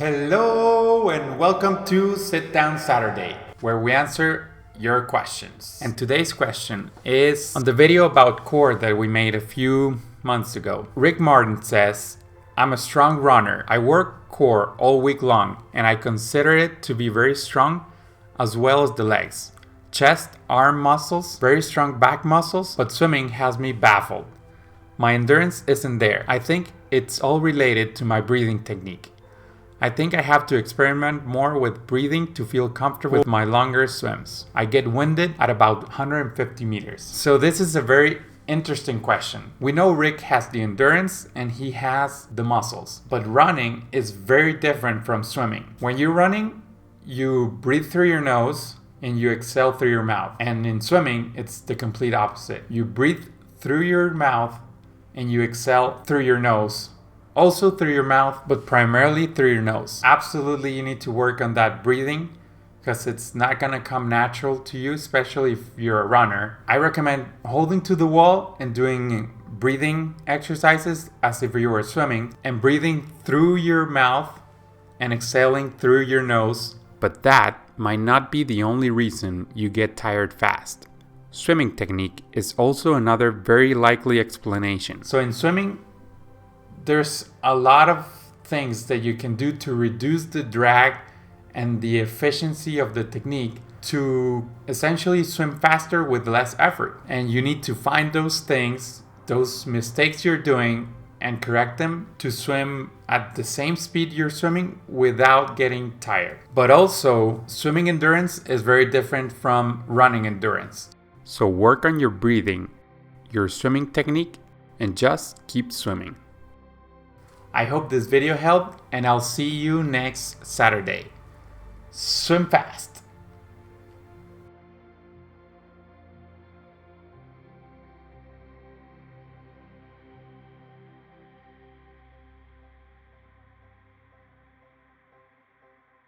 Hello and welcome to Sit Down Saturday, where we answer your questions. And today's question is on the video about core that we made a few months ago. Rick Martin says, I'm a strong runner. I work core all week long and I consider it to be very strong as well as the legs. Chest, arm muscles, very strong back muscles, but swimming has me baffled. My endurance isn't there. I think it's all related to my breathing technique. I think I have to experiment more with breathing to feel comfortable with my longer swims. I get winded at about 150 meters. So this is a very interesting question. We know Rick has the endurance and he has the muscles, but running is very different from swimming. When you're running, you breathe through your nose and you exhale through your mouth. And in swimming, it's the complete opposite. You breathe through your mouth and you exhale through your nose. Also through your mouth, but primarily through your nose. Absolutely, you need to work on that breathing because it's not gonna come natural to you, especially if you're a runner. I recommend holding to the wall and doing breathing exercises as if you were swimming and breathing through your mouth and exhaling through your nose. But that might not be the only reason you get tired fast. Swimming technique is also another very likely explanation. So in swimming, there's a lot of things that you can do to reduce the drag and the efficiency of the technique to essentially swim faster with less effort. And you need to find those things, those mistakes you're doing, and correct them to swim at the same speed you're swimming without getting tired. But also, swimming endurance is very different from running endurance. So work on your breathing, your swimming technique, and just keep swimming. I hope this video helped, and I'll see you next Saturday. Swim fast!